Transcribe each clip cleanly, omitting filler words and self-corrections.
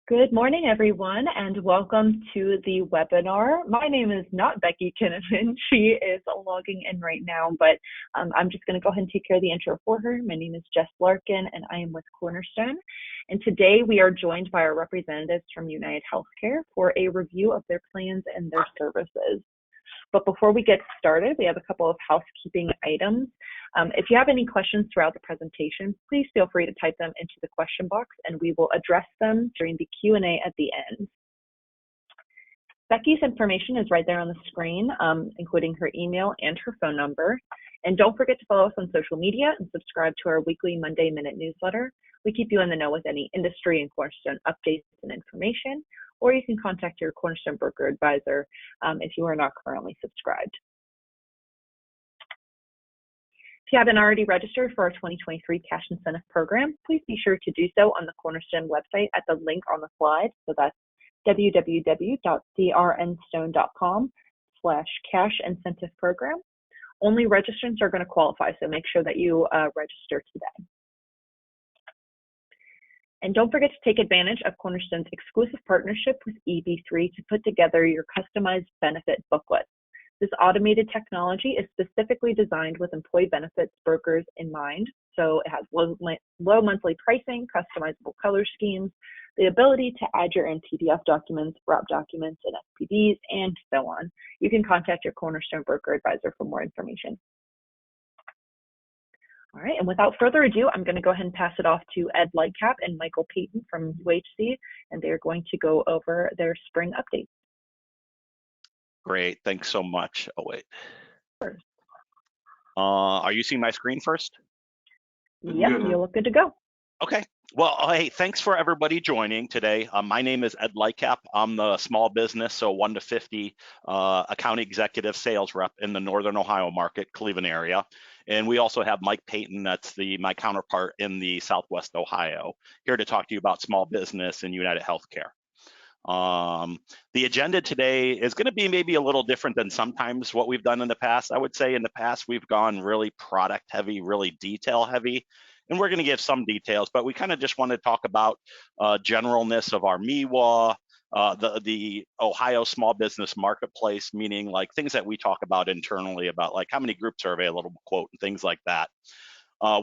Good morning, everyone, and welcome to the webinar. My name is not Becky Kinnaman. She is logging in right now, but I'm just going to go ahead and take care of the intro for her. My name is Jess Larkin, and I am with Cornerstone. And today we are joined by our representatives from UnitedHealthcare for a review of their plans and their services. But before we get started, we have a couple of housekeeping items. If you have any questions throughout the presentation, please feel free to type them into the question box and we will address them during the Q&A at the end. Becky's information is right there on the screen, including her email and her phone number. And don't forget to follow us on social media and subscribe to our weekly Monday Minute newsletter. We keep you in the know with any industry and Cornerstone updates and information, or you can contact your Cornerstone broker advisor if you are not currently subscribed. If you haven't already registered for our 2023 Cash Incentive Program, please be sure to do so on the Cornerstone website at the link on the slide. So that's www.crnstone.com/cash incentive program. Only registrants are going to qualify, so make sure that you register today. And don't forget to take advantage of Cornerstone's exclusive partnership with EB3 to put together your customized benefit booklet. This automated technology is specifically designed with employee benefits brokers in mind. So it has low monthly pricing, customizable color schemes, the ability to add your own PDF documents, wrap documents, and SPDs, and so on. You can contact your Cornerstone broker advisor for more information. All right, and without further ado, I'm going to go ahead and pass it off to Ed Lightcap and Michael Payton from UHC, and they're going to go over their spring update. Great, thanks so much. Oh, wait. Sure. Are you seeing my screen first? Yep, you look good to go. Okay. Well, hey, thanks for everybody joining today. My name is Ed Lightcap. I'm the small business, so 1 to 50 account executive sales rep in the Northern Ohio market, Cleveland area. And we also have Mike Payton, that's my counterpart in the Southwest Ohio, here to talk to you about small business and UnitedHealthcare. The agenda today is going to be maybe a little different than sometimes what we've done in the past. I would say in the past, we've gone really product heavy, really detail heavy, and we're going to give some details, but we kind of just want to talk about generalness of our MEWA, the Ohio small business marketplace, meaning like things that we talk about internally about like how many groups are available, quote, and things like that.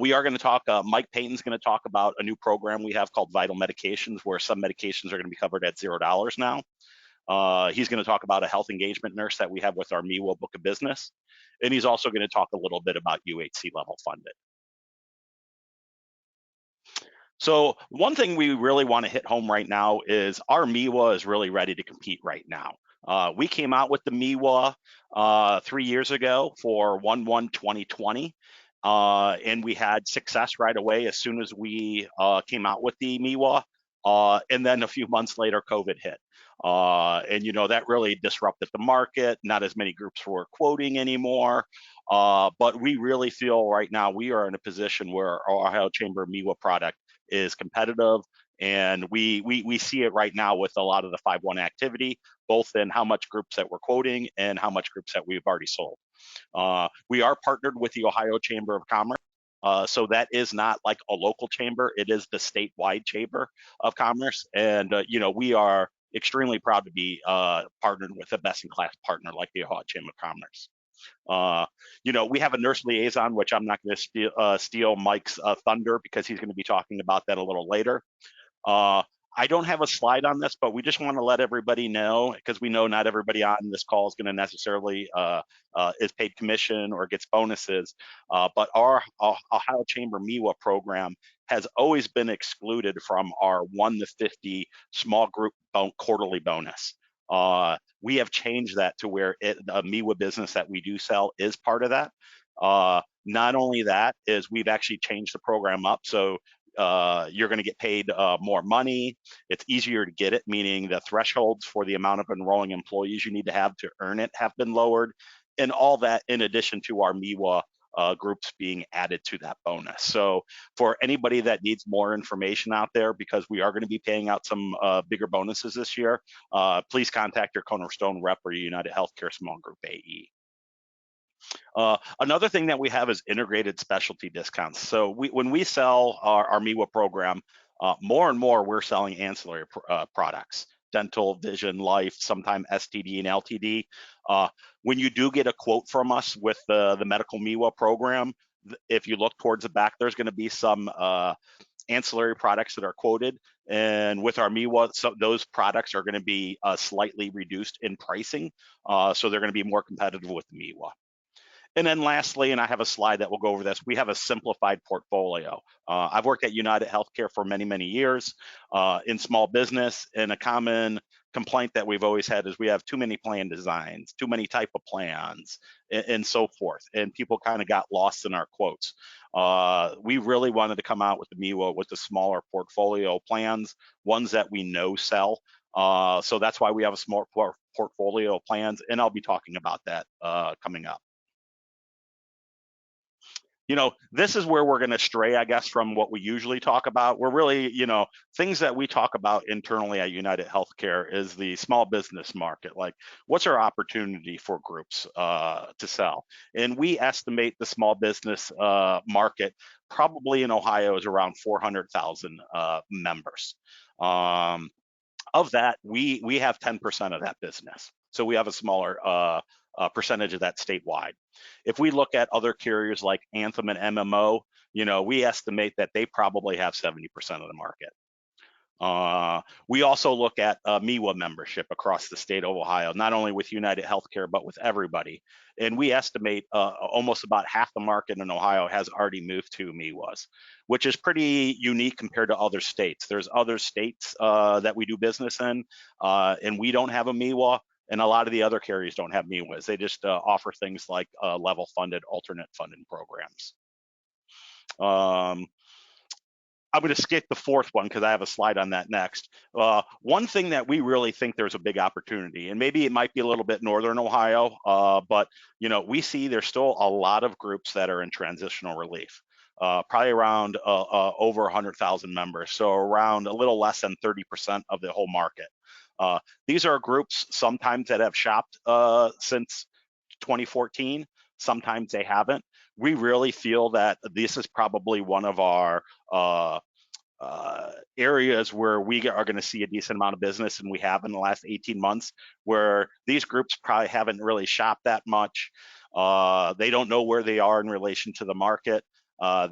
We are going to talk, Mike Payton's going to talk about a new program we have called Vital Medications, where some medications are going to be covered at $0 now. He's going to talk about a health engagement nurse that we have with our MEWA book of business. And he's also going to talk a little bit about UHC level funded. So one thing we really want to hit home right now is our MEWA is really ready to compete right now. We came out with the MEWA 3 years ago for 1/1/2020. And we had success right away as soon as we came out with the MEWA. And then a few months later, COVID hit. And, you know, that really disrupted the market. Not as many groups were quoting anymore. But we really feel right now we are in a position where our Ohio Chamber MEWA product is competitive. And we see it right now with a lot of the 5/1 activity, both in how much groups that we're quoting and how much groups that we've already sold. We are partnered with the Ohio Chamber of Commerce. So that is not like a local chamber, it is the statewide Chamber of Commerce. And, you know, we are extremely proud to be partnered with a best-in-class partner like the Ohio Chamber of Commerce. You know, we have a nurse liaison, which I'm not going to steal Mike's thunder because he's going to be talking about that a little later. I don't have a slide on this, but we just want to let everybody know, because we know not everybody on this call is going to necessarily is paid commission or gets bonuses. But our Ohio Chamber MEWA program has always been excluded from our 1 to 50 small group quarterly bonus. We have changed that to where the MEWA business that we do sell is part of that. Not only that, is we've actually changed the program up. So you're going to get paid more money. It's easier to get it, meaning the thresholds for the amount of enrolling employees you need to have earn it have been lowered. And all that in addition to our MEWA groups being added to that bonus. So for anybody that needs more information out there, because we are going to be paying out some bigger bonuses this year, please contact your Cornerstone rep or UnitedHealthcare small group AE. Another thing that we have is integrated specialty discounts. So when we sell our MEWA program, more and more we're selling ancillary products, dental, vision, life, sometimes STD and LTD. When you do get a quote from us with the medical MEWA program, if you look towards the back, there's going to be some ancillary products that are quoted. And with our MEWA, so those products are going to be slightly reduced in pricing. So they're going to be more competitive with the MEWA. And then lastly, and I have a slide that will go over this, we have a simplified portfolio. I've worked at UnitedHealthcare for many, many years in small business, and a common complaint that we've always had is we have too many plan designs, too many type of plans, and so forth. And people kind of got lost in our quotes. We really wanted to come out with the MEWA with the smaller portfolio plans, ones that we know sell. So that's why we have a small portfolio of plans, and I'll be talking about that coming up. This is where we're going to stray, I guess, from what we usually talk about. We're really, things that we talk about internally at UnitedHealthcare is the small business market. Like, what's our opportunity for groups to sell? And we estimate the small business market probably in Ohio is around 400,000 members. Of that, we have 10% of that business. So we have a smaller percentage of that statewide. If we look at other carriers like Anthem and MMO, we estimate that they probably have 70% of the market. We also look at MEWA membership across the state of Ohio, not only with UnitedHealthcare, but with everybody. And we estimate almost about half the market in Ohio has already moved to MEWAs, which is pretty unique compared to other states. There's other states that we do business in, and we don't have a MEWA. And a lot of the other carriers don't have MEWAs. They just offer things like level funded, alternate funding programs. I'm going to skip the fourth one because I have a slide on that next. One thing that we really think there's a big opportunity, and maybe it might be a little bit northern Ohio, but we see there's still a lot of groups that are in transitional relief. Probably around over 100,000 members, so around a little less than 30% of the whole market. These are groups sometimes that have shopped since 2014, sometimes they haven't. We really feel that this is probably one of our areas where we are going to see a decent amount of business, and we have in the last 18 months, where these groups probably haven't really shopped that much. They don't know where they are in relation to the market.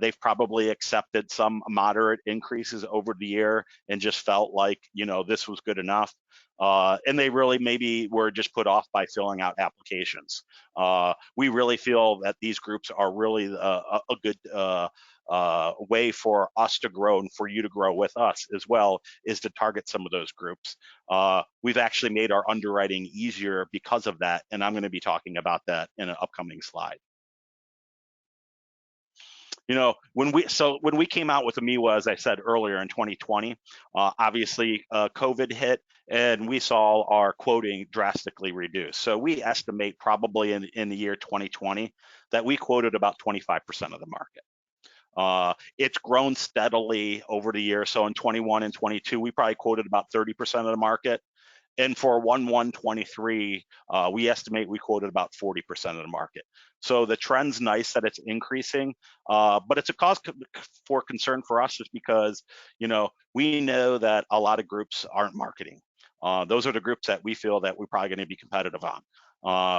They've probably accepted some moderate increases over the year and just felt like, this was good enough. And they really maybe were just put off by filling out applications. We really feel that these groups are really a good way for us to grow and for you to grow with us as well, is to target some of those groups. We've actually made our underwriting easier because of that, and I'm going to be talking about that in an upcoming slide. When we came out with the MEWA, as I said earlier in 2020, obviously COVID hit, and we saw our quoting drastically reduce. So we estimate probably in the year 2020 that we quoted about 25% of the market. It's grown steadily over the year. So in 21 and 22, we probably quoted about 30% of the market. And for 1/1/23, we estimate we quoted about 40% of the market. So the trend's nice that it's increasing, but it's a cause for concern for us just because, we know that a lot of groups aren't marketing. Those are the groups that we feel that we're probably going to be competitive on.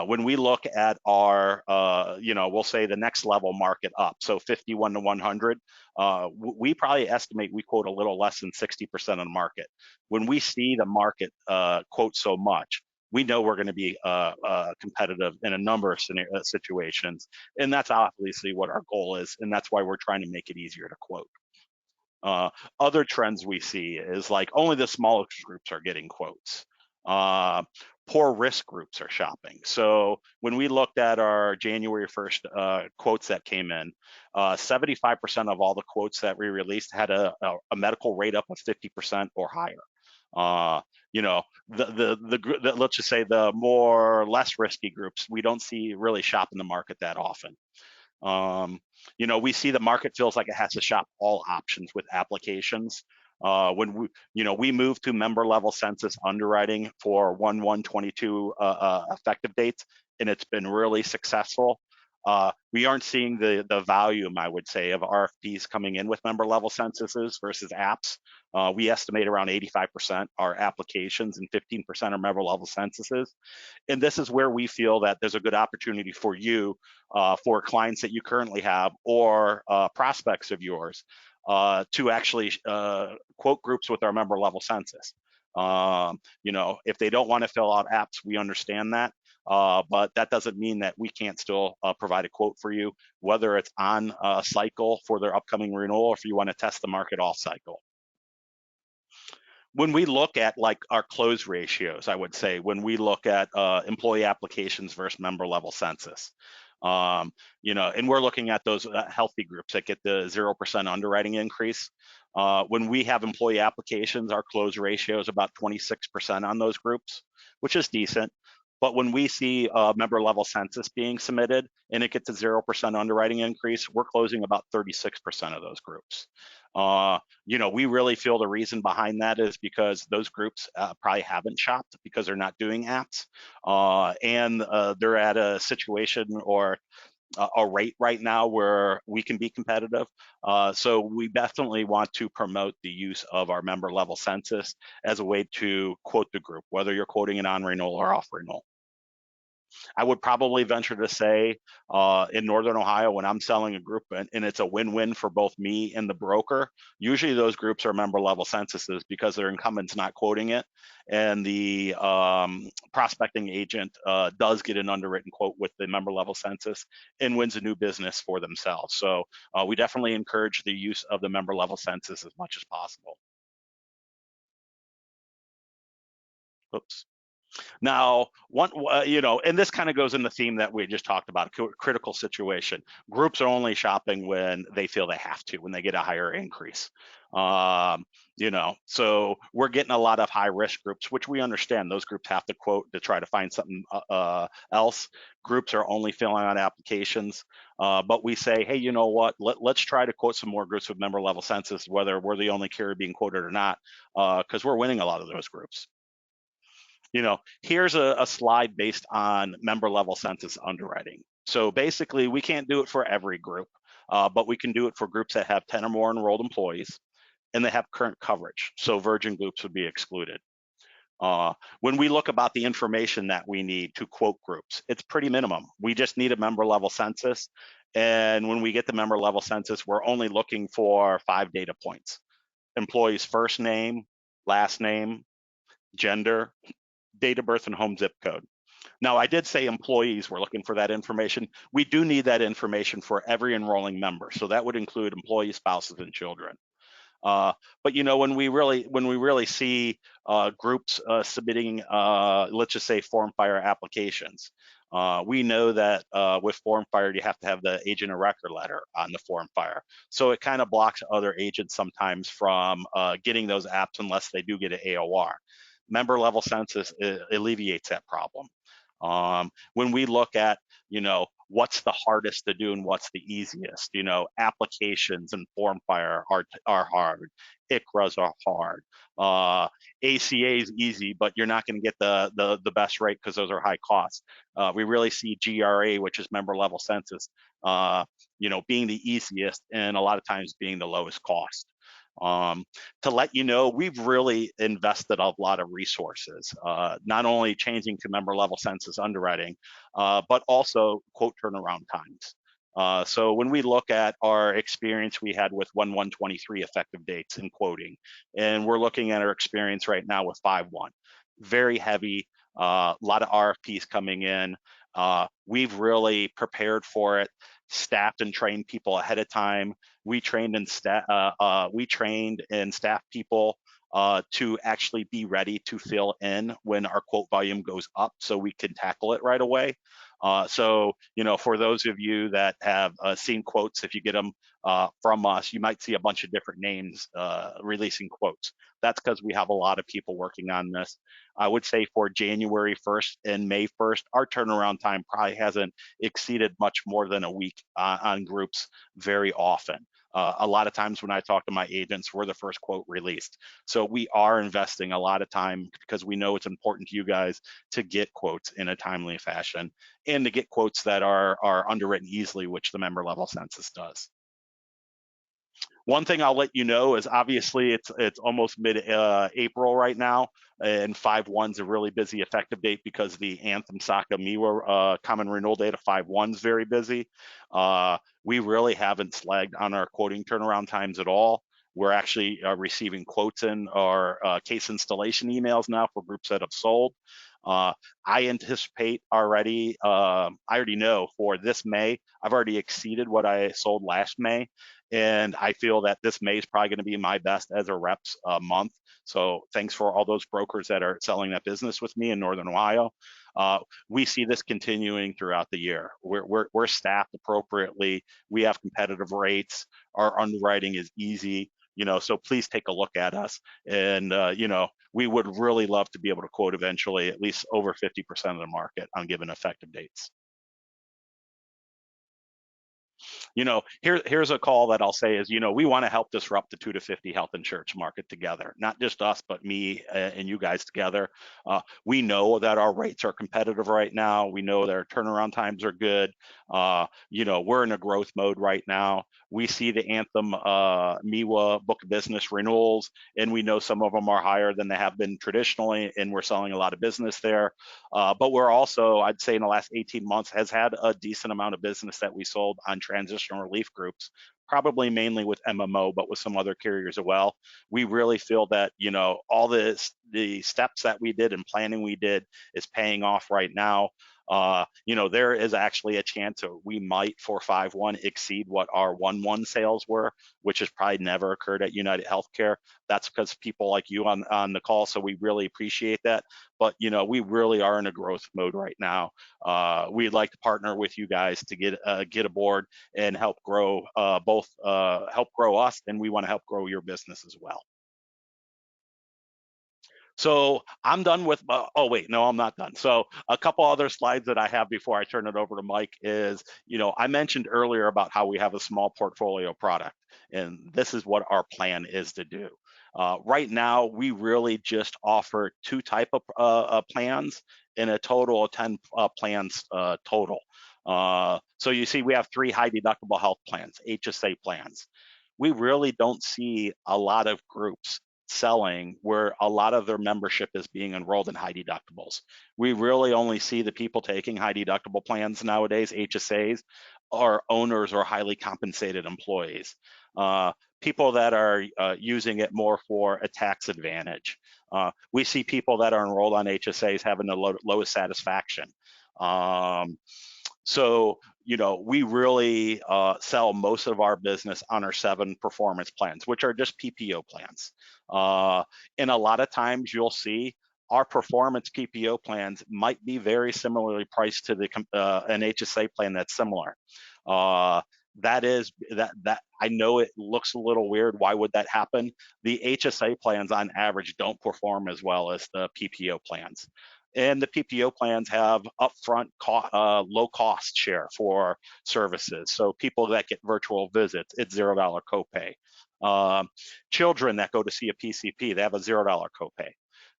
When we look at our, we'll say the next level market up, so 51 to 100, we probably estimate we quote a little less than 60% of the market. When we see the market quote so much, we know we're going to be competitive in a number of situations, and that's obviously what our goal is, and that's why we're trying to make it easier to quote. Other trends we see is like only the smallest groups are getting quotes. Poor risk groups are shopping. So when we looked at our January 1st quotes that came in, 75% of all the quotes that we released had a medical rate up of 50% or higher. Let's just say the more less risky groups, we don't see really shop in the market that often. We see the market feels like it has to shop all options with applications. When we moved to member level census underwriting for 1/1/22 effective dates, and it's been really successful. we aren't seeing the volume, I would say, of RFPs coming in with member level censuses versus apps. We estimate around 85% are applications and 15% are member level censuses. And this is where we feel that there's a good opportunity for you, for clients that you currently have or prospects of yours, to actually quote groups with our member level census. If they don't want to fill out apps, we understand that. But that doesn't mean that we can't still provide a quote for you, whether it's on a cycle for their upcoming renewal, or if you want to test the market off cycle. When we look at like our close ratios, I would say when we look at employee applications versus member level census, and we're looking at those healthy groups that get the 0% underwriting increase. When we have employee applications, our close ratio is about 26% on those groups, which is decent. But when we see a member level census being submitted and it gets a 0% underwriting increase, we're closing about 36% of those groups. We really feel the reason behind that is because those groups probably haven't shopped because they're not doing apps, and they're at a situation or a rate right now where we can be competitive. So we definitely want to promote the use of our member level census as a way to quote the group, whether you're quoting it on renewal or off renewal. I would probably venture to say in Northern Ohio, when I'm selling a group and it's a win-win for both me and the broker, usually those groups are member level censuses because their incumbent's not quoting it. And the prospecting agent does get an underwritten quote with the member level census and wins a new business for themselves. So we definitely encourage the use of the member level census as much as possible. Oops. Now, and this kind of goes in the theme that we just talked about, critical situation. Groups are only shopping when they feel they have to, when they get a higher increase. So we're getting a lot of high risk groups, which we understand. Those groups have to quote to try to find something else. Groups are only filling out applications, but we say, hey, you know what? Let's try to quote some more groups with member level census, whether we're the only carrier being quoted or not, because we're winning a lot of those groups. Here's a slide based on member level census underwriting. So basically, we can't do it for every group, but we can do it for groups that have 10 or more enrolled employees and they have current coverage. So virgin groups would be excluded. When we look about the information that we need to quote groups, it's pretty minimum. We just need a member level census. And when we get the member level census, we're only looking for 5 data points: employee's first name, last name, gender, date of birth, and home zip code. Now, I did say employees were looking for that information. We do need that information for every enrolling member. So that would include employees, spouses, and children. But when we really see groups submitting, let's just say form fire applications, we know that with form fire, you have to have the agent of record letter on the form fire. So it kind of blocks other agents sometimes from getting those apps unless they do get an AOR. Member level census alleviates that problem. When we look at, what's the hardest to do and what's the easiest, applications and form fire are hard. ICRAs are hard. ACA is easy, but you're not going to get the best rate because those are high costs. We really see GRA, which is member level census, being the easiest and a lot of times being the lowest cost. To let you know, we've really invested a lot of resources, not only changing to member level census underwriting, but also quote turnaround times. So when we look at our experience we had with 1/1/23 effective dates in quoting, and we're looking at our experience right now with 5/1, very heavy, a lot of RFPs coming in. We've really prepared for it, staffed and trained people ahead of time. We trained and staffed people to actually be ready to fill in when our quote volume goes up, so we can tackle it right away. So for those of you that have seen quotes, if you get them from us, you might see a bunch of different names releasing quotes. That's because we have a lot of people working on this. I would say for January 1st and May 1st, our turnaround time probably hasn't exceeded much more than a week on groups very often. A lot of times when I talk to my agents, we're the first quote released. So we are investing a lot of time because we know it's important to you guys to get quotes in a timely fashion and to get quotes that are underwritten easily, which the member level census does. One thing I'll let you know is obviously it's almost mid April right now, and 5/1 is a really busy effective date because the Anthem Saka MEWA common renewal date of 5/1 is very busy. We really haven't slagged on our quoting turnaround times at all. We're actually receiving quotes in our case installation emails now for groups that have sold. I anticipate already, I already know for this May, I've already exceeded what I sold last May. And I feel that this May is probably going to be my best as a reps month. So thanks for all those brokers that are selling that business with me in Northern Ohio. We see this continuing throughout the year. We're staffed appropriately. We have competitive rates. Our underwriting is easy. So please take a look at us. And, we would really love to be able to quote eventually at least over 50% of the market on given effective dates. Here's a call that I'll say is, we want to help disrupt the 2 to 50 health insurance market together, not just us, but me and you guys together. We know that our rates are competitive right now. We know that our turnaround times are good. We're in a growth mode right now. We see the Anthem MEWA book of business renewals, and we know some of them are higher than they have been traditionally, and we're selling a lot of business there. But we're also, I'd say in the last 18 months, has had a decent amount of business that we sold on transitional relief groups, probably mainly with MMO, but with some other carriers as well. We really feel that, all the steps that we did and planning we did is paying off right now. There is actually a chance that we might for 5/1 exceed what our 1/1 sales were, which has probably never occurred at UnitedHealthcare. That's because people like you on the call, so we really appreciate that. But we really are in a growth mode right now. We'd like to partner with you guys to get aboard and help grow help grow us, and we want to help grow your business as well. So I'm done with, oh wait, no, I'm not done. So a couple other slides that I have before I turn it over to Mike is, I mentioned earlier about how we have a small portfolio product, and this is what our plan is to do. Right now, we really just offer 2 type of plans in a total of 10 plans total. So you see, we have 3 high deductible health plans, HSA plans. We really don't see a lot of groups selling where a lot of their membership is being enrolled in high deductibles. We really only see the people taking high deductible plans nowadays, HSAs, are owners or highly compensated employees. People that are using it more for a tax advantage. We see people that are enrolled on HSAs having the lowest satisfaction. So, we really sell most of our business on our 7 performance plans, which are just PPO plans. And a lot of times you'll see our performance PPO plans might be very similarly priced to an HSA plan that's similar. That I know it looks a little weird. Why would that happen? The HSA plans on average don't perform as well as the PPO plans. And the PPO plans have upfront low cost share for services. So people that get virtual visits, it's $0 copay. Children that go to see a PCP, they have a $0 copay.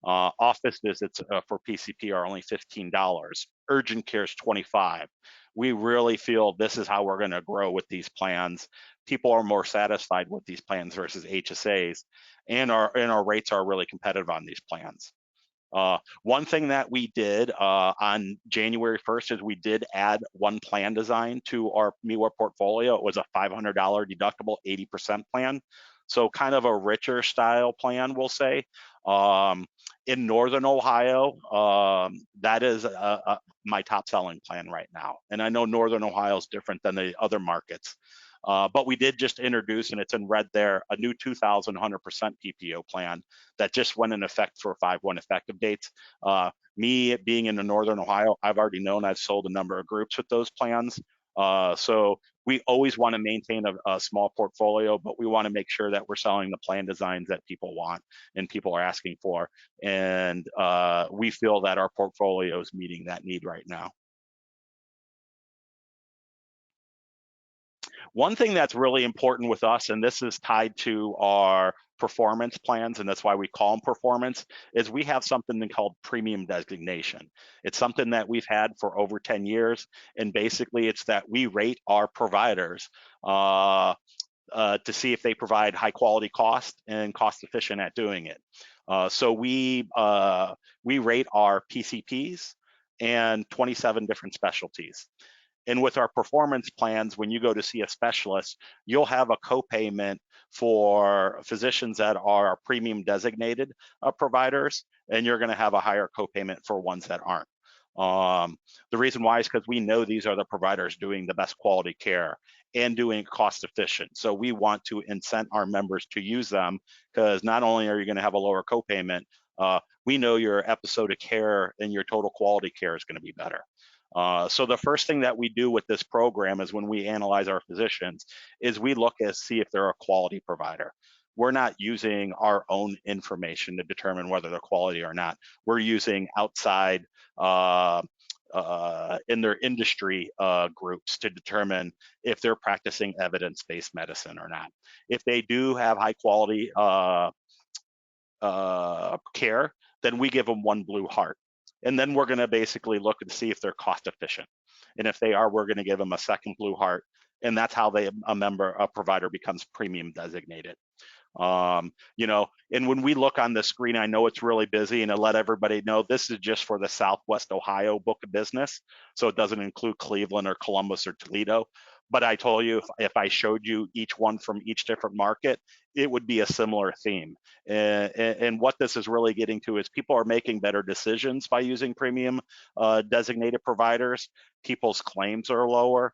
Office visits for PCP are only $15. Urgent care is $25. We really feel this is how we're going to grow with these plans. People are more satisfied with these plans versus HSAs, and our rates are really competitive on these plans. One thing that we did on January 1st is we did add one plan design to our MEWA portfolio. It was a $500 deductible 80% plan. So kind of a richer style plan, we'll say. In Northern Ohio, that is my top selling plan right now. And I know Northern Ohio is different than the other markets. But we did just introduce, and it's in red there, a new 2,100% PPO plan that just went in effect for 5/1 effective dates. Me being in the Northern Ohio, I've already known I've sold a number of groups with those plans. So we always want to maintain a small portfolio, but we want to make sure that we're selling the plan designs that people want and people are asking for. And we feel that our portfolio is meeting that need right now. One thing that's really important with us, and this is tied to our performance plans, and that's why we call them performance, is we have something called premium designation. It's something that we've had for over 10 years, and basically it's that we rate our providers to see if they provide high quality cost and cost efficient at doing it. So we rate our PCPs and 27 different specialties. And with our performance plans, when you go to see a specialist, you'll have a copayment for physicians that are premium designated providers, and you're going to have a higher copayment for ones that aren't. The reason why is because we know these are the providers doing the best quality care and doing cost efficient. So we want to incent our members to use them, because not only are you going to have a lower copayment, we know your episode of care and your total quality care is going to be better. So the first thing that we do with this program is when we analyze our physicians is we look to see if they're a quality provider. We're not using our own information to determine whether they're quality or not. We're using outside in their industry groups to determine if they're practicing evidence-based medicine or not. If they do have high quality care, then we give them one blue heart. And then we're going to basically look and see if they're cost efficient. And if they are, we're going to give them a second blue heart. And that's how a provider becomes premium designated. And when we look on the screen, I know it's really busy, and to let everybody know, this is just for the Southwest Ohio book of business. So it doesn't include Cleveland or Columbus or Toledo. But I told you, if I showed you each one from each different market, it would be a similar theme. And what this is really getting to is people are making better decisions by using premium designated providers. People's claims are lower.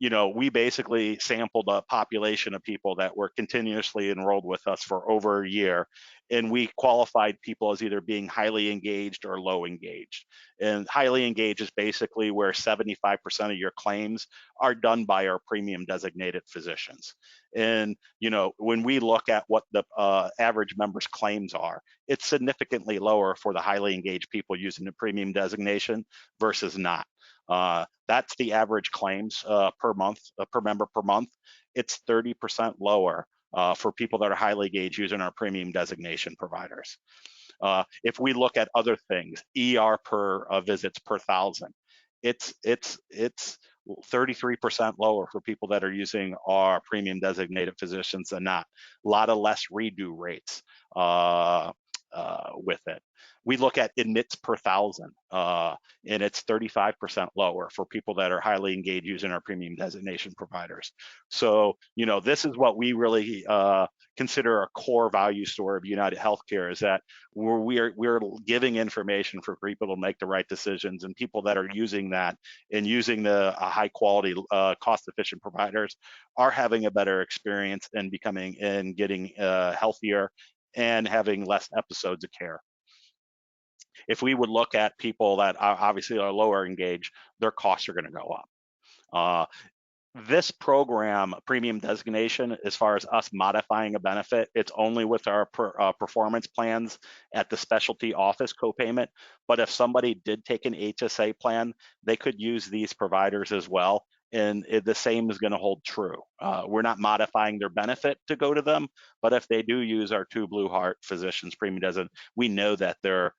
We basically sampled a population of people that were continuously enrolled with us for over a year, and we qualified people as either being highly engaged or low engaged. And highly engaged is basically where 75% of your claims are done by our premium designated physicians. And when we look at what the average member's claims are, it's significantly lower for the highly engaged people using the premium designation versus not. That's the average claims per month, per member per month. It's 30% lower for people that are highly engaged using our premium designation providers. If we look at other things, ER per visits per thousand, it's 33% lower for people that are using our premium designated physicians than not. A lot of less redo rates with it. We look at admits per thousand, and it's 35% lower for people that are highly engaged using our premium designation providers. So, this is what we really consider a core value store of UnitedHealthcare, is that we're giving information for people to make the right decisions, and people that are using that and using the high quality, cost efficient providers are having a better experience and getting healthier and having less episodes of care. If we would look at people that obviously are lower engaged, their costs are going to go up. This program, premium designation, as far as us modifying a benefit, it's only with our performance plans at the specialty office copayment. But if somebody did take an HSA plan, they could use these providers as well. And the same is going to hold true. We're not modifying their benefit to go to them, but if they do use our two Blue Heart physicians premium designation, we know that their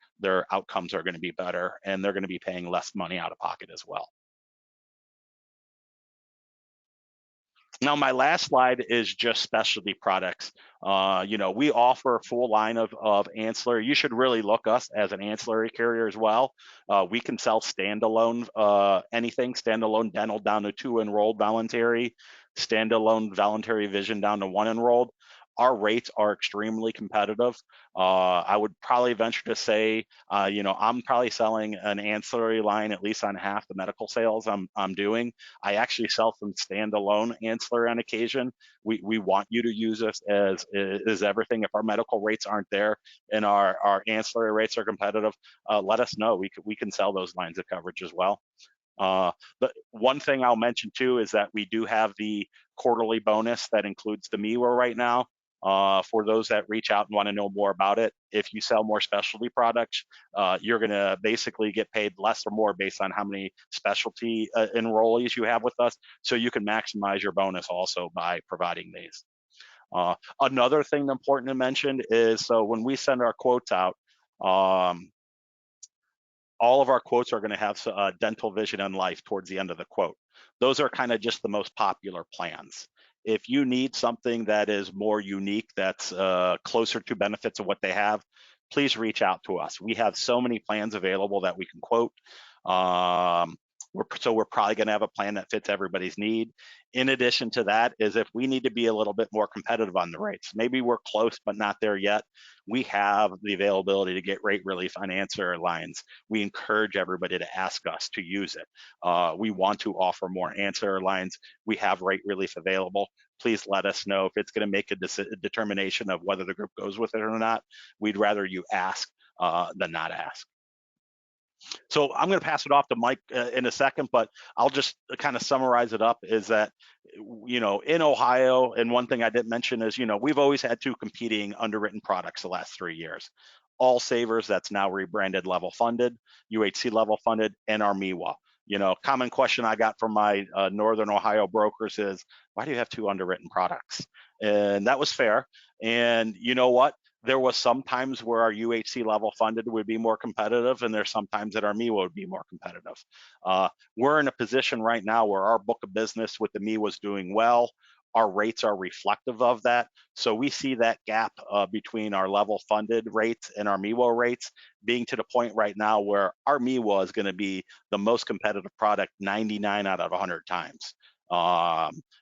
outcomes are going to be better, and they're going to be paying less money out of pocket as well. Now, my last slide is just specialty products. We offer a full line of ancillary. You should really look us as an ancillary carrier as well. We can sell standalone anything, standalone dental down to 2 enrolled voluntary, standalone voluntary vision down to 1 enrolled. Our rates are extremely competitive. I would probably venture to say, I'm probably selling an ancillary line at least on half the medical sales I'm doing. I actually sell some standalone ancillary on occasion. We want you to use us as everything. If our medical rates aren't there and our ancillary rates are competitive, let us know. We can sell those lines of coverage as well. The one thing I'll mention too is that we do have the quarterly bonus that includes the MEWA right now. For those that reach out and want to know more about it, if you sell more specialty products, you're going to basically get paid less or more based on how many specialty enrollees you have with us. So you can maximize your bonus also by providing these. Another thing important to mention is, so when we send our quotes out, all of our quotes are going to have dental, vision, and life towards the end of the quote. Those are kind of just the most popular plans. If you need something that is more unique, that's closer to benefits of what they have, please reach out to us. We have so many plans available that we can quote. So we're probably going to have a plan that fits everybody's need. In addition to that, is if we need to be a little bit more competitive on the rates, maybe we're close but not there yet, we have the availability to get rate relief on ancillary lines. We encourage everybody to ask us to use it. We want to offer more ancillary lines. We have rate relief available. Please let us know if it's going to make a determination of whether the group goes with it or not. We'd rather you ask than not ask. So I'm going to pass it off to Mike in a second, but I'll just kind of summarize it up is that, you know, in Ohio, and one thing I didn't mention is, you know, we've always had two competing underwritten products the last 3 years. All Savers, that's now rebranded Level Funded, UHC Level Funded, and our MEWA. You know, common question I got from my Northern Ohio brokers is, why do you have two underwritten products? And that was fair. And you know what? There was some times where our UHC Level Funded would be more competitive, and there's sometimes that our MEWA would be more competitive. We're in a position right now where our book of business with the MEWA is doing well. Our rates are reflective of that. So we see that gap between our Level Funded rates and our MEWA rates being to the point right now where our MEWA is going to be the most competitive product 99 out of 100 times.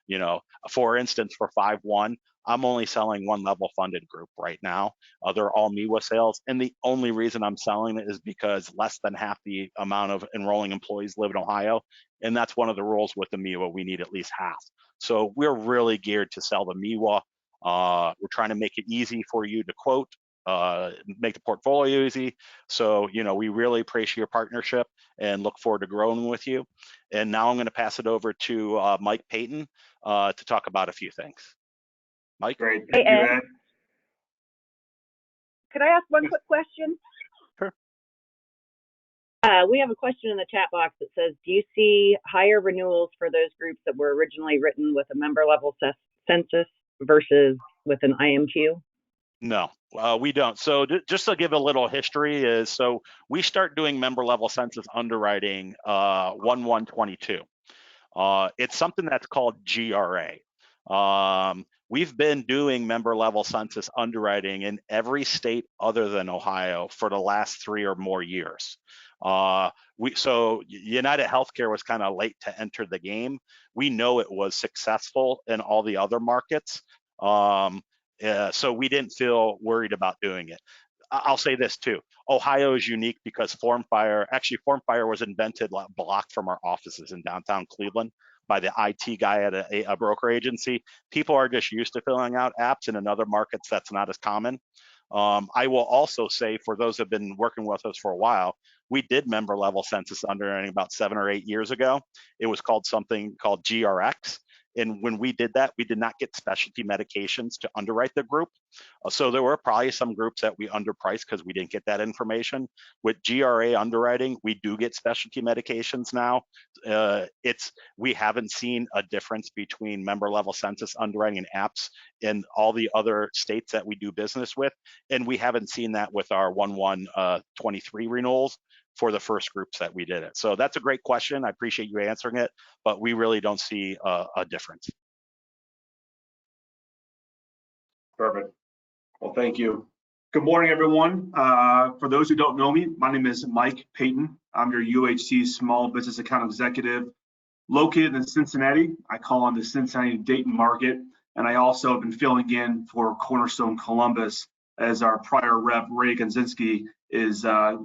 You know, for instance, for 5/1, I'm only selling one Level Funded group right now. They're all MEWA sales. And the only reason I'm selling it is because less than half the amount of enrolling employees live in Ohio. And that's one of the rules with the MEWA. We need at least half. So we're really geared to sell the MEWA. We're trying to make it easy for you to quote, make the portfolio easy. So, you know, we really appreciate your partnership and look forward to growing with you. And now I'm going to pass it over to Mike Payton to talk about a few things. Mike? Great. Thank you, Ed. Could I ask one quick question? Sure. We have a question in the chat box that says, do you see higher renewals for those groups that were originally written with a member level census versus with an IMQ? No, we don't. So just to give a little history is, so we start doing member level census underwriting 1/1/22. It's something that's called GRA. We've been doing member level census underwriting in every state other than Ohio for the last 3 or more years. So UnitedHealthcare was kind of late to enter the game. We know it was successful in all the other markets. So we didn't feel worried about doing it. I'll say this too. Ohio is unique because FormFire was invented blocked from our offices in downtown Cleveland by the IT guy at a broker agency. People are just used to filling out apps, and in other markets that's not as common. I will also say, for those who have been working with us for a while, we did member level census underwriting about 7 or 8 years ago. It was called something called GRX. And when we did that, we did not get specialty medications to underwrite the group. So there were probably some groups that we underpriced because we didn't get that information. With GRA underwriting, we do get specialty medications now. We haven't seen a difference between member level census underwriting and apps in all the other states that we do business with. And we haven't seen that with our 1/1/23 renewals for the first groups that we did it. So that's a great question. I appreciate you answering it, but we really don't see a difference. Perfect. Well, thank you. Good morning, everyone. For those who don't know me, my name is Mike Payton. I'm your UHC Small Business Account Executive located in Cincinnati. I call on the Cincinnati-Dayton market, and I also have been filling in for Cornerstone Columbus as our prior rep, Ray Gonzinski,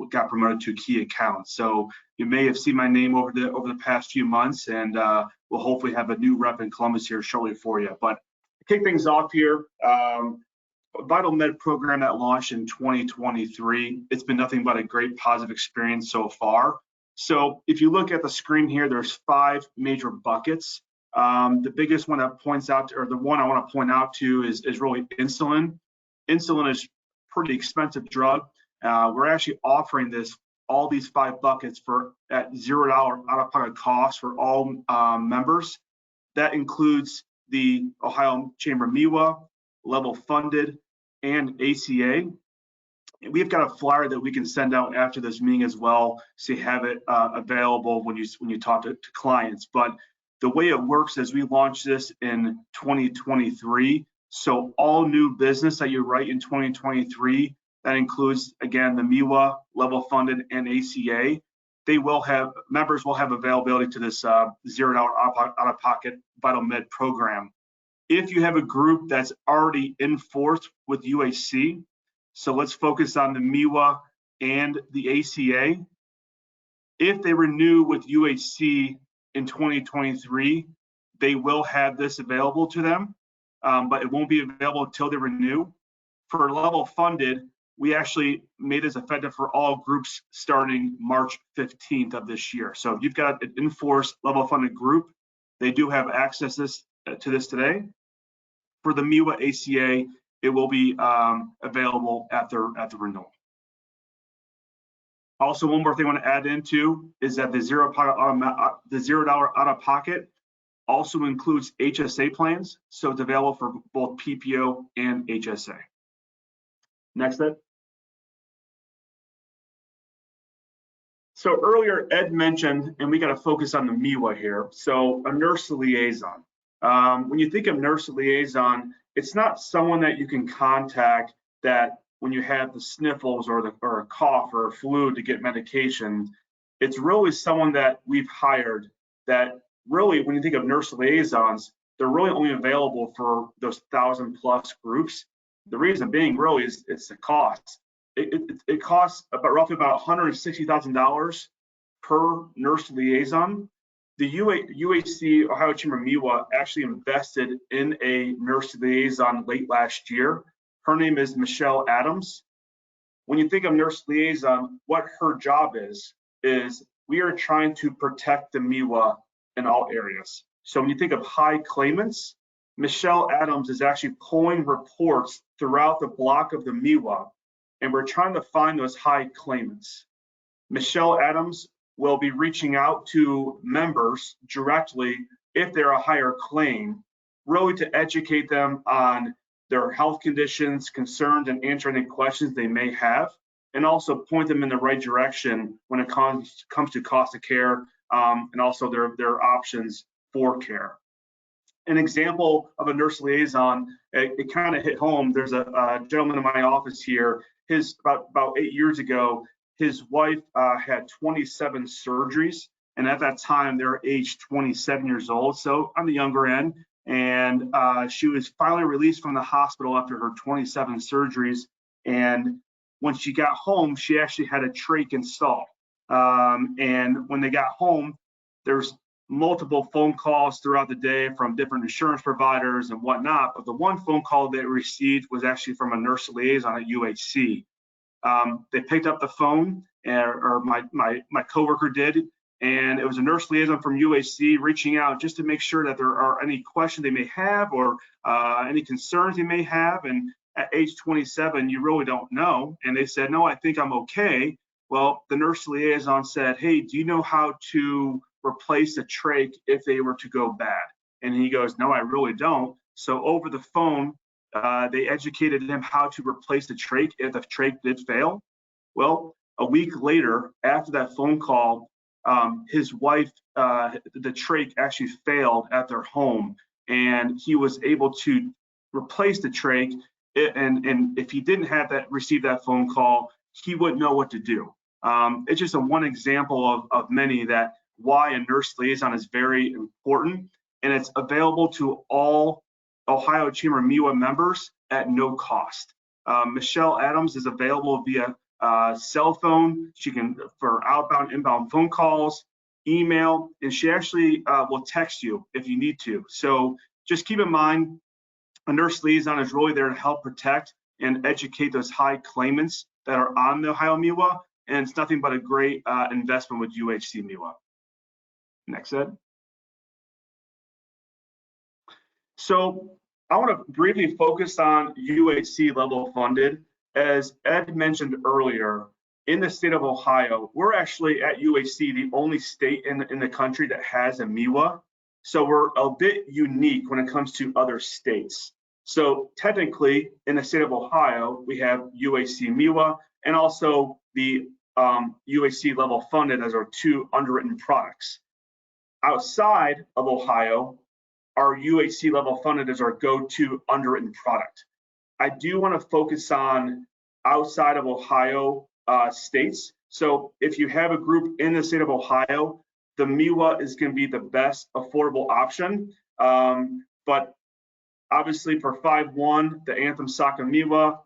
got promoted to key account. So you may have seen my name over the past few months, and we'll hopefully have a new rep in Columbus here shortly for you. But to kick things off here, Vital Med program that launched in 2023. It's been nothing but a great positive experience so far. So if you look at the screen here, there's 5 major buckets The biggest one that points out, or the one I want to point out to, is really insulin. Insulin is a pretty expensive drug. We're actually offering all these 5 buckets at $0 out-of-pocket cost for all members. That includes the Ohio Chamber MEWA, level funded, and ACA. We've got a flyer that we can send out after this meeting as well, so you have it available when you talk to clients. But the way it works is we launched this in 2023. So all new business that you write in 2023, that includes, again, the MEWA, level funded, and ACA, members will have availability to this $0 out-of-pocket Vital Med program. If you have a group that's already in force with UHC, so let's focus on the MEWA and the ACA. If they renew with UHC in 2023, they will have this available to them, but it won't be available until they renew. For level funded, we actually made this effective for all groups starting March 15th of this year. So if you've got an in-force level funded group, they do have access to this today. For the MEWA ACA, it will be available at the renewal. Also, one more thing I want to add into is that the $0 out-of-pocket also includes HSA plans, so it's available for both PPO and HSA. Next Ed. So earlier Ed mentioned, and we got to focus on the MEWA here, so a nurse liaison. When you think of nurse liaison, it's not someone that you can contact that when you have the sniffles or a cough or a flu to get medication. It's really someone that we've hired that really, when you think of nurse liaisons, they're really only available for those 1,000+ groups. The reason being really is it's the cost. It costs roughly about $160,000 per nurse liaison. The UHC Ohio Chamber MEWA actually invested in a nurse liaison late last year. Her name is Michelle Adams. When you think of nurse liaison, what her job is we are trying to protect the MEWA in all areas. So when you think of high claimants, Michelle Adams is actually pulling reports throughout the block of the MEWA, and we're trying to find those high claimants. Michelle Adams will be reaching out to members directly if they're a higher claim, really to educate them on their health conditions, concerns, and answer any questions they may have, and also point them in the right direction when it comes to cost of care, and also their options for care. An example of a nurse liaison, it kind of hit home. There's a gentleman in my office here. About 8 years ago, his wife had 27 surgeries, and at that time they're aged 27 years old, so on the younger end. And she was finally released from the hospital after her 27 surgeries. And when she got home, she actually had a trach installed. And when they got home, there's multiple phone calls throughout the day from different insurance providers and whatnot. But the one phone call they received was actually from a nurse liaison at UHC. They picked up the phone, or my coworker did, and it was a nurse liaison from UHC reaching out just to make sure that there are any questions they may have or any concerns they may have. And at age 27, you really don't know. And they said, no, I think I'm okay. Well, the nurse liaison said, hey, do you know how to replace a trach if they were to go bad? And he goes, no, I really don't. So over the phone, they educated him how to replace the trach if the trach did fail. Well, a week later, after that phone call, his wife, the trach actually failed at their home, and he was able to replace the trach. And if he didn't have receive that phone call, he wouldn't know what to do. It's just one example of many that why a nurse liaison is very important, and it's available to all Ohio Chamber MEWA members at no cost. Michelle Adams is available via cell phone. She can for outbound, inbound phone calls, email, and she actually will text you if you need to. So just keep in mind, a nurse liaison is really there to help protect and educate those high claimants that are on the Ohio MEWA, and it's nothing but a great investment with UHC MEWA. Next, Ed. So I want to briefly focus on UHC level funded. As Ed mentioned earlier, in the state of Ohio, we're actually at UHC the only state in the country that has a MEWA. So we're a bit unique when it comes to other states. So technically, in the state of Ohio, we have UHC MEWA and also the UHC level funded as our two underwritten products. Outside of Ohio, our UHC level funded is our go-to underwritten product. I do want to focus on outside of Ohio states. So if you have a group in the state of Ohio, the MEWA is going to be the best affordable option. But obviously for 5-1, the Anthem Saka MEWA,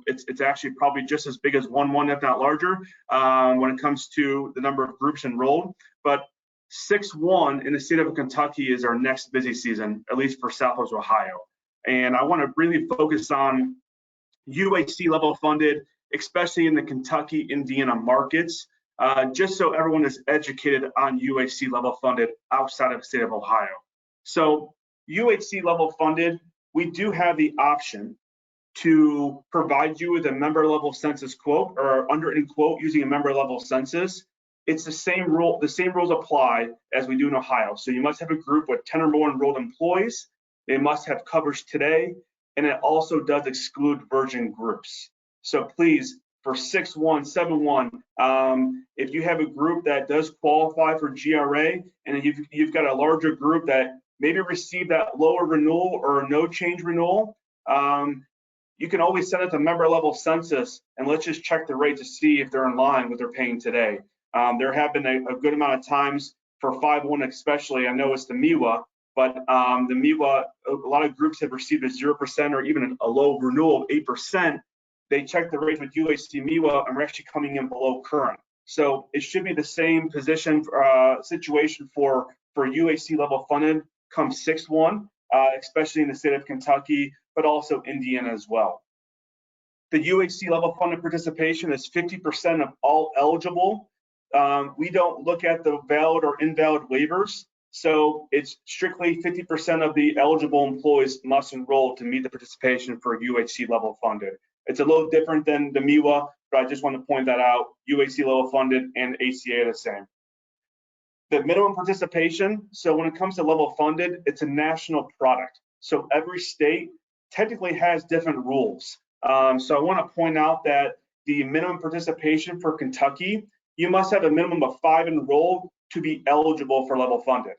it's actually probably just as big as 1-1, if not larger, when it comes to the number of groups enrolled. But 6-1 in the state of Kentucky is our next busy season, at least for Southwest Ohio. And I want to really focus on UHC level funded, especially in the Kentucky, Indiana markets, just so everyone is educated on UHC level funded outside of the state of Ohio. So UHC level funded, we do have the option to provide you with a member level census quote or underwritten quote using a member level census. It's the same rule, the same rules apply as we do in Ohio. So you must have a group with 10 or more enrolled employees. They must have coverage today, and it also does exclude virgin groups. So please, for 6-1, 7-1, if you have a group that does qualify for GRA, and you've got a larger group that maybe received that lower renewal or no change renewal, you can always send it to member level census, and let's just check the rate to see if they're in line with what they're paying today. There have been a good amount of times for 5-1 especially, I know it's the MEWA, but the MEWA, a lot of groups have received a 0% or even a low renewal of 8%. They check the rate with UHC MEWA and we're actually coming in below current. So it should be the same position situation for UHC level funded come 6-1, especially in the state of Kentucky, but also Indiana as well. The UHC level funded participation is 50% of all eligible. We don't look at the valid or invalid waivers. So it's strictly 50% of the eligible employees must enroll to meet the participation for UHC level funded. It's a little different than the MEWA, but I just want to point that out. UHC level funded and ACA are the same. The minimum participation, so when it comes to level funded, it's a national product. So every state technically has different rules. So I want to point out that the minimum participation for Kentucky, you must have a minimum of 5 enrolled to be eligible for level funded.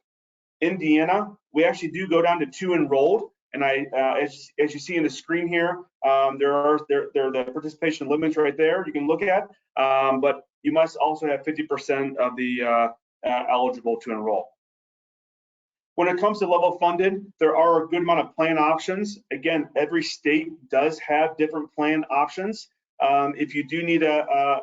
Indiana, we actually do go down to 2 enrolled, and as you see in the screen here, there are the participation limits right there you can look at, but you must also have 50% of the eligible to enroll. When it comes to level funded, there are a good amount of plan options. Again, every state does have different plan options. If you do need to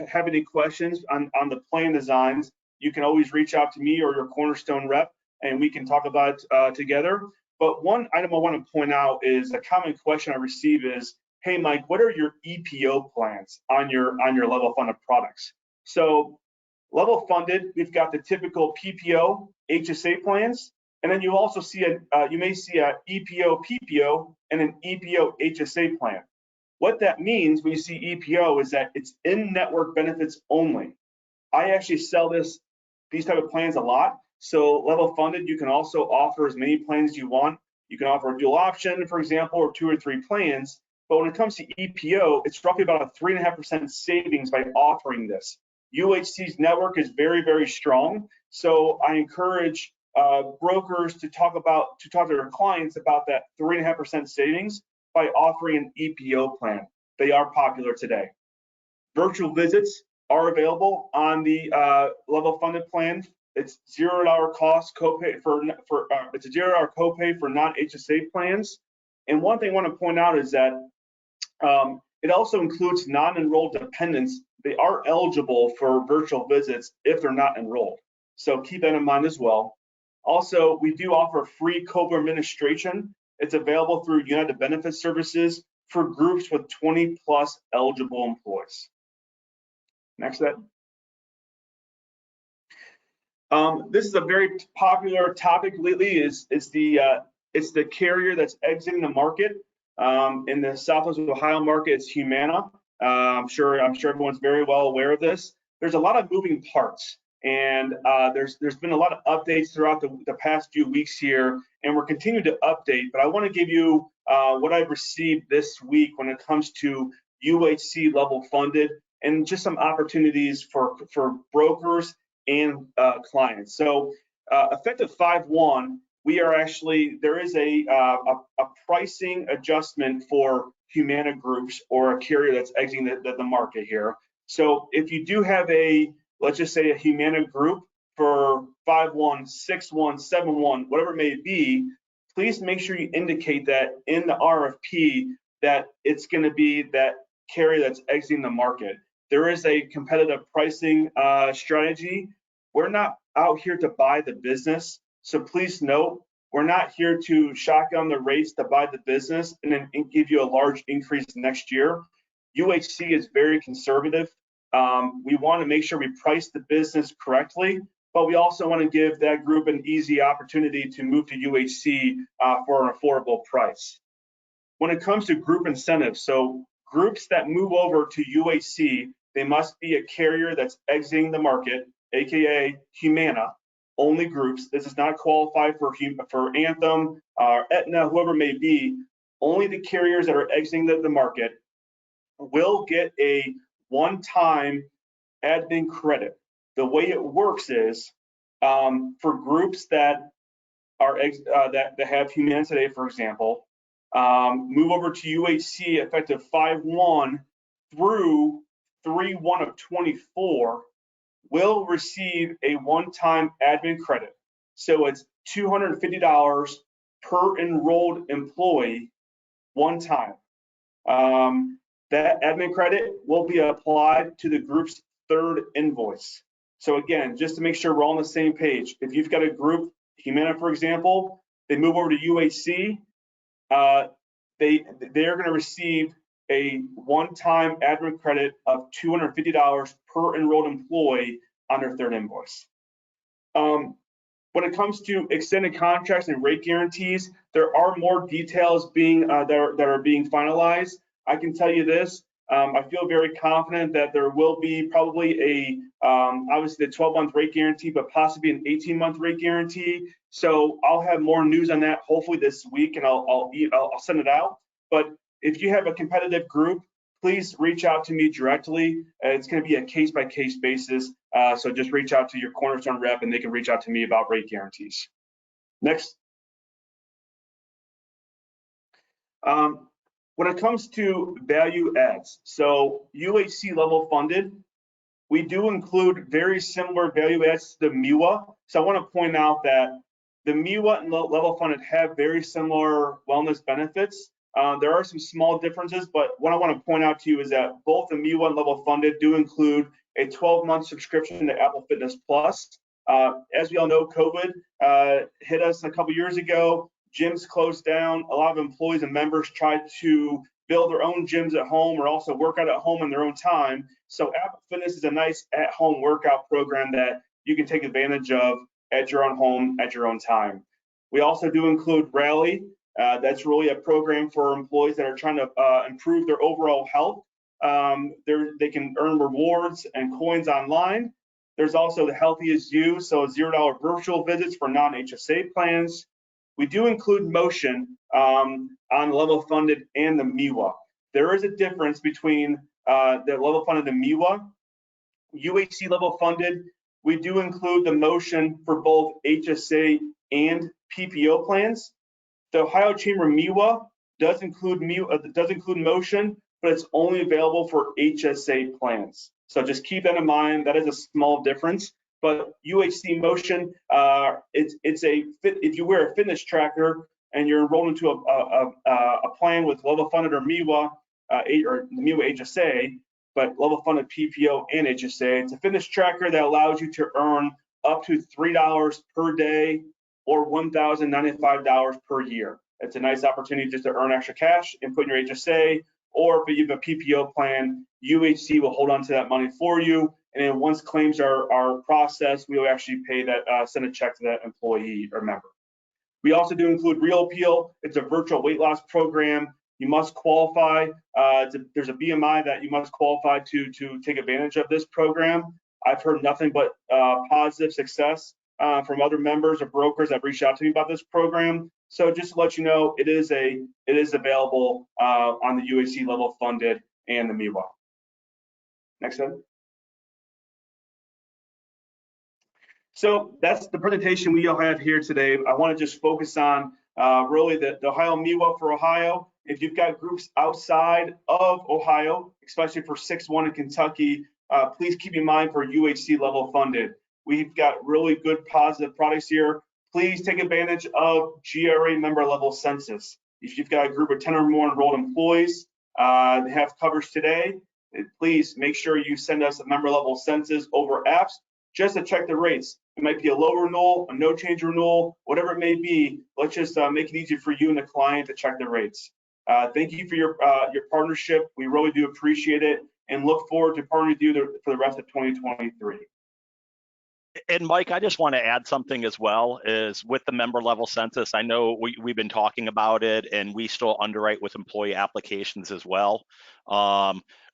have any questions on the plan designs, you can always reach out to me or your Cornerstone rep, and we can talk about it together. But one item I want to point out is a common question I receive is, hey, Mike, what are your EPO plans on your level funded products? So level funded, we've got the typical PPO, HSA plans, and then you also see you may see a EPO, PPO, and an EPO HSA plan. What that means when you see EPO is that it's in-network benefits only. I actually sell these type of plans a lot. So level funded, you can also offer as many plans as you want. You can offer a dual option, for example, or 2 or 3 plans. But when it comes to EPO, it's roughly about a 3.5% savings by offering this. UHC's network is very, very strong. So I encourage brokers to talk to their clients about that 3.5% savings by offering an EPO plan. They are popular today. Virtual visits are available on the level funded plan. It's $0 cost copay it's a $0 copay for non-HSA plans. And one thing I want to point out is that it also includes non-enrolled dependents. They are eligible for virtual visits if they're not enrolled. So keep that in mind as well. Also, we do offer free COBRA administration. It's available through United Benefit Services for groups with 20+ eligible employees. Next slide. This is a very popular topic lately. Is the It's the carrier that's exiting the market. In the Southwest Ohio market, it's Humana. I'm sure everyone's very well aware of this. There's a lot of moving parts, and there's been a lot of updates throughout the past few weeks here, and we're continuing to update. But I want to give you what I've received this week when it comes to UHC level funded, and just some opportunities for brokers and clients. So effective 5/1, there is a pricing adjustment for Humana groups or a carrier that's exiting the market here. So if you do have let's just say a Humana group for 5/1, 6/1, 7/1, whatever it may be, please make sure you indicate that in the RFP that it's going to be that carrier that's exiting the market. There is a competitive pricing strategy. We're not out here to buy the business. So please note, we're not here to shotgun the rates to buy the business and then give you a large increase next year. UHC is very conservative. We want to make sure we price the business correctly, but we also want to give that group an easy opportunity to move to UHC for an affordable price. When it comes to group incentives, so groups that move over to UHC, they must be a carrier that's exiting the market, aka Humana. Only groups. This does not qualify for Anthem or Aetna, whoever it may be. Only the carriers that are exiting the market will get a one-time admin credit. The way it works is for groups that are that have Humana today, for example, move over to UHC effective 5/1 through 3/1 of 24. Will receive a one-time admin credit. So it's $250 per enrolled employee one time. That admin credit will be applied to the group's third invoice. So again, just to make sure we're all on the same page, if you've got a group, Humana, for example, they move over to UHC, they're going to receive a one-time admin credit of $250 per enrolled employee on their third invoice. When it comes to extended contracts and rate guarantees, there are more details that are being finalized. I can tell you this, I feel very confident that there will be probably obviously the 12-month rate guarantee, but possibly an 18-month rate guarantee. So I'll have more news on that hopefully this week, and I'll send it out. But if you have a competitive group, please reach out to me directly. It's going to be a case-by-case basis. So just reach out to your Cornerstone rep, and they can reach out to me about rate guarantees. Next. When it comes to value adds, so UHC level funded, we do include very similar value adds to the MEWA. So I want to point out that the MEWA and level funded have very similar wellness benefits. There are some small differences, but what I want to point out to you is that both the MEWA and level funded do include a 12-month subscription to Apple Fitness Plus. As we all know, COVID hit us a couple years ago. Gyms closed down. A lot of employees and members tried to build their own gyms at home or also work out at home in their own time. So Apple Fitness is a nice at-home workout program that you can take advantage of at your own home, at your own time. We also do include Rally. That's really a program for employees that are trying to improve their overall health. They can earn rewards and coins online. There's also the Healthy as You, so $0 virtual visits for non-HSA plans. We do include Motion on level funded and the MEWA. There is a difference between the level funded and MEWA. UHC level funded, we do include the Motion for both HSA and PPO plans. The Ohio Chamber MEWA does include Motion, but it's only available for HSA plans. So just keep that in mind. That is a small difference. But UHC Motion, if you wear a fitness tracker and you're enrolled into a plan with level funded or MEWA or MEWA HSA, but level funded PPO and HSA, it's a fitness tracker that allows you to earn up to $3 per day or $1,095 per year. It's a nice opportunity just to earn extra cash and put in your HSA, or if you have a PPO plan, UHC will hold on to that money for you. And then once claims are processed, we will actually pay that, send a check to that employee or member. We also do include Real Appeal. It's a virtual weight loss program. You must qualify. There's a BMI that you must qualify to take advantage of this program. I've heard nothing but positive success from other members or brokers that reached out to me about this program. So just to let you know, it is available on the UHC level funded and the MEWA. Next slide. So that's the presentation we all have here today. I want to just focus on really the Ohio MEWA for Ohio. If you've got groups outside of Ohio, especially for 6-1 in Kentucky, please keep in mind for UHC level funded. We've got really good positive products here. Please take advantage of GRA member level census. If you've got a group of 10 or more enrolled employees that have coverage today, please make sure you send us a member level census over apps just to check the rates. It might be a low renewal, a no change renewal, whatever it may be. Let's just make it easy for you and the client to check the rates. Thank you for your partnership. We really do appreciate it and look forward to partnering with you for the rest of 2023. And Mike, I just want to add something as well, is with the member level census, I know we've been talking about it and we still underwrite with employee applications as well.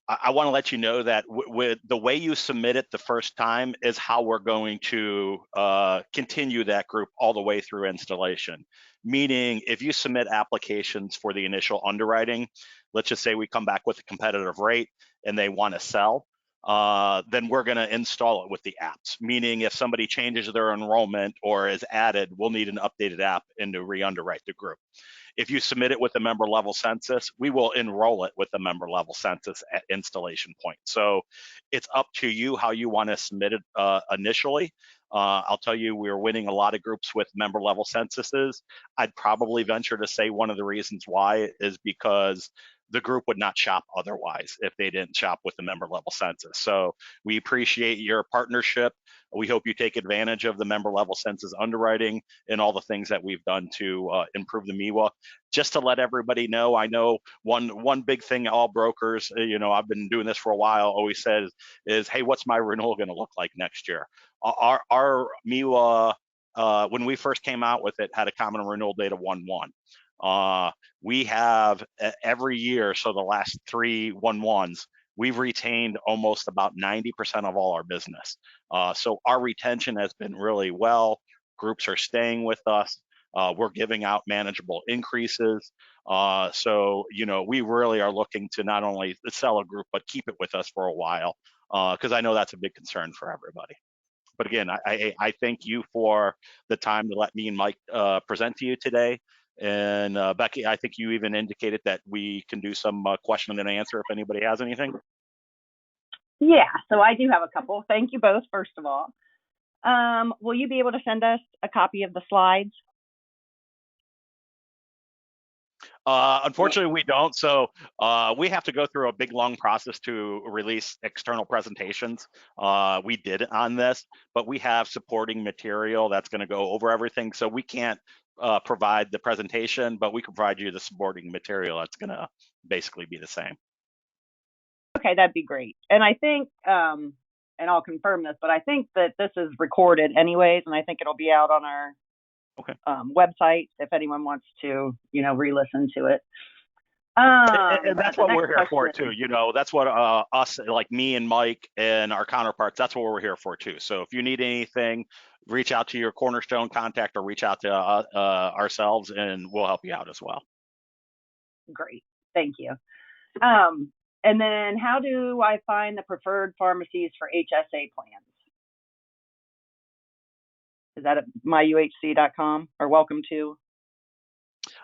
I want to let you know that with the way you submit it the first time is how we're going to continue that group all the way through installation. Meaning if you submit applications for the initial underwriting, let's just say we come back with a competitive rate and they want to sell, then we're going to install it with the apps. Meaning if somebody changes their enrollment or is added, we'll need an updated app and to re-underwrite the group. If you submit it with the member level census, we will enroll it with the member level census at installation point. So it's up to you how you want to submit it initially. I'll tell you, we're winning a lot of groups with member level censuses. I'd probably venture to say one of the reasons why is because the group would not shop otherwise if they didn't shop with the member level census. So we appreciate your partnership. We hope you take advantage of the member level census underwriting and all the things that we've done to improve the MEWA. Just to let everybody know, I know one big thing all brokers, I've been doing this for a while, always says is, hey, what's my renewal going to look like next year? Our MEWA, when we first came out with it, had a common renewal date of 1/1. We have every year, so the last 3 1/1s, we've retained almost about 90% of all our business. So our retention has been really well. Groups are staying with us. We're giving out manageable increases. So, we really are looking to not only sell a group, but keep it with us for a while, because I know that's a big concern for everybody. But again, I thank you for the time to let me and Mike present to you today. And Becky, I think you even indicated that we can do some question and answer if anybody has anything. Yeah, so I do have a couple. Thank you both, first of all. Will you be able to send us a copy of the slides? Unfortunately, we don't. So we have to go through a big, long process to release external presentations. We did it on this, but we have supporting material that's going to go over everything. So we can't provide the presentation, but we can provide you the supporting material that's going to basically be the same. Okay, that'd be great. And I think, and I'll confirm this, but I think that this is recorded anyways, and I think it'll be out on our website if anyone wants to, re-listen to it. And that's what we're here for too. That's what us, like me and Mike and our counterparts, that's what we're here for too. So if you need anything, reach out to your Cornerstone contact or reach out to ourselves and we'll help you out as well. Great, thank you. And then how do I find the preferred pharmacies for HSA plans? Is that at myuhc.com or welcome to?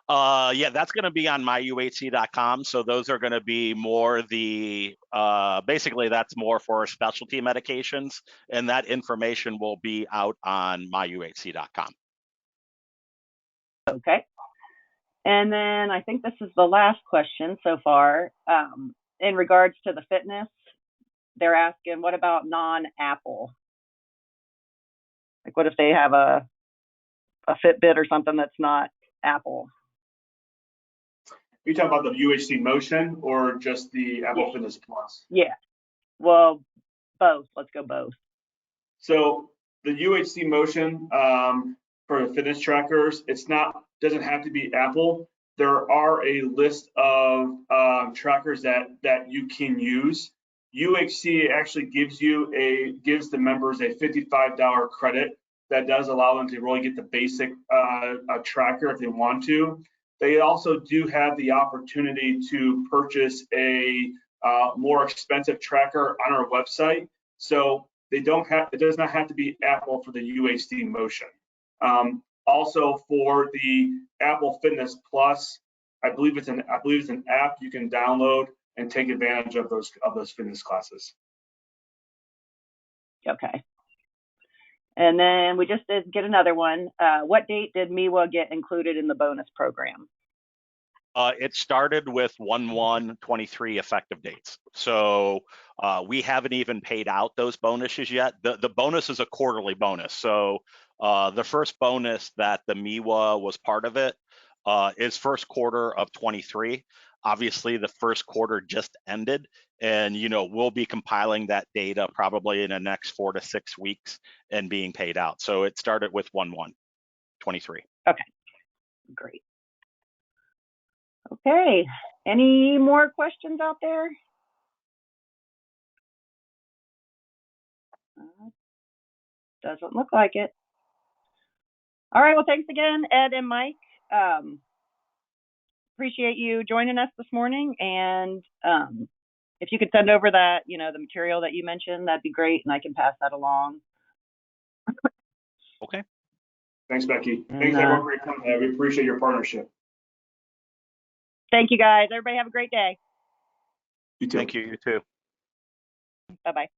Yeah, that's going to be on myuhc.com. So those are going to be more the, basically that's more for specialty medications, and that information will be out on myuhc.com. Okay. And then I think this is the last question so far. In regards to the fitness, they're asking, what about non-Apple? Like what if they have a Fitbit or something that's not Apple? Are you talking about the UHC Motion or just the Apple Fitness Plus? Yeah, well, both. Let's go both. So the UHC Motion, for the fitness trackers. Doesn't have to be Apple. There are a list of trackers that you can use. UHC actually gives the members a $55 credit that does allow them to really get the basic tracker if they want to. They also do have the opportunity to purchase a more expensive tracker on our website. So it does not have to be Apple for the UHC motion. Also for the Apple Fitness Plus, I believe it's an app you can download and take advantage of those fitness classes. Okay. And then we just did get another one. What date did MEWA get included in the bonus program? It started with 1/1/23 effective dates. So we haven't even paid out those bonuses yet. The bonus is a quarterly bonus. So the first bonus that the MEWA was part of it is first quarter of 23. Obviously, the first quarter just ended, and we'll be compiling that data probably in the next 4 to 6 weeks and being paid out. So it started with 1/1/23. Okay, great. Okay, any more questions out there? Doesn't look like it. All right, well, thanks again, Ed and Mike. Appreciate you joining us this morning. And if you could send over that, the material that you mentioned, that'd be great, and I can pass that along. Okay. Thanks, Becky. Thanks, everyone, for your time. We appreciate your partnership. Thank you, guys. Everybody have a great day. You too. Thank you. You too. Bye-bye.